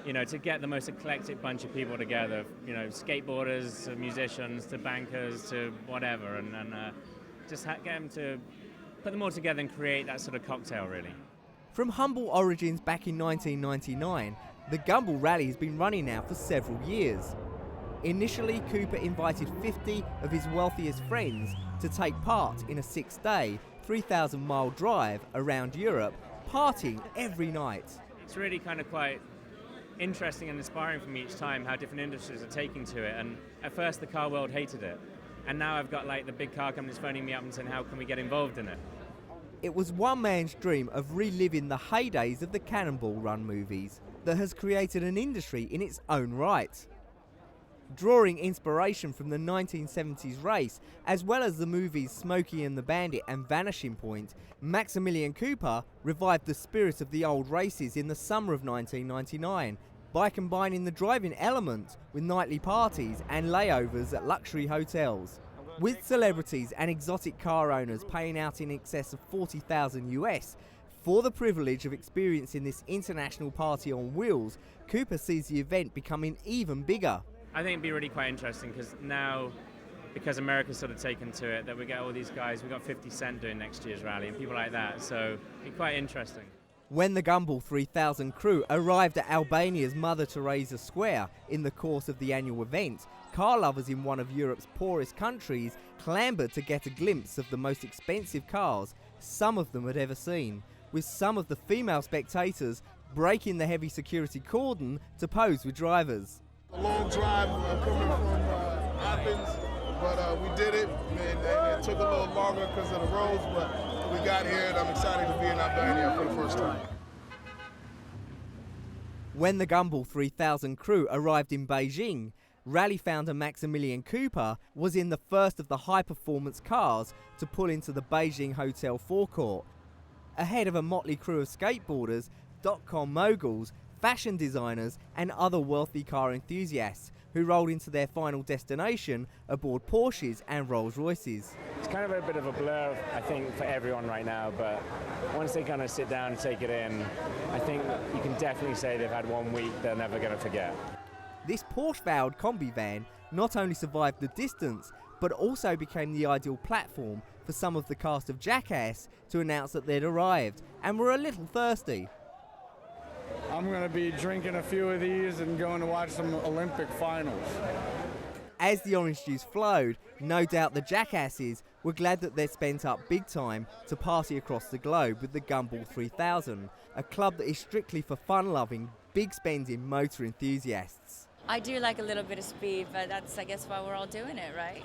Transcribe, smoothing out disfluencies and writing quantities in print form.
You know, to get the most eclectic bunch of people together, you know, skateboarders, to musicians, to bankers, to whatever, and get them to put them all together and create that sort of cocktail, really. From humble origins back in 1999, the Gumball Rally has been running now for several years. Initially, Cooper invited 50 of his wealthiest friends to take part in a 6-day, 3,000-mile drive around Europe, partying every night. It's really kind of quite interesting and inspiring for me each time how different industries are taking to it. And at first the car world hated it, and now I've got like the big car companies phoning me up and saying, how can we get involved in it? It was one man's dream of reliving the heydays of the Cannonball Run movies that has created an industry in its own right. Drawing inspiration from the 1970s race, as well as the movies Smokey and the Bandit and Vanishing Point, Maximilian Cooper revived the spirit of the old races in the summer of 1999 by combining the driving element with nightly parties and layovers at luxury hotels. With celebrities and exotic car owners paying out in excess of $40,000 US for the privilege of experiencing this international party on wheels, Cooper sees the event becoming even bigger. I think it'd be really quite interesting because now, because America's sort of taken to it, that we get all these guys, we've got 50 Cent doing next year's rally and people like that, so it'd be quite interesting. When the Gumball 3000 crew arrived at Albania's Mother Teresa Square in the course of the annual event, car lovers in one of Europe's poorest countries clambered to get a glimpse of the most expensive cars some of them had ever seen, with some of the female spectators breaking the heavy security cordon to pose with drivers. A long drive coming from Athens, but we did it, and it took a little longer because of the roads, but we got here, and I'm excited to be in Albania for the first time. When the Gumball 3000 crew arrived in Beijing, rally founder Maximilian Cooper was in the first of the high-performance cars to pull into the Beijing hotel forecourt, ahead of a motley crew of skateboarders, dot-com moguls, fashion designers and other wealthy car enthusiasts who rolled into their final destination aboard Porsches and Rolls Royces. It's kind of a bit of a blur, I think, for everyone right now, but once they kind of sit down and take it in, I think you can definitely say they've had 1 week they're never going to forget. This Porsche-powered combi van not only survived the distance, but also became the ideal platform for some of the cast of Jackass to announce that they'd arrived and were a little thirsty. I'm going to be drinking a few of these and going to watch some Olympic finals. As the orange juice flowed, no doubt the Jackasses were glad that they'd spent up big time to party across the globe with the Gumball 3000, a club that is strictly for fun-loving, big-spending motor enthusiasts. I do like a little bit of speed, but that's, I guess, why we're all doing it, right?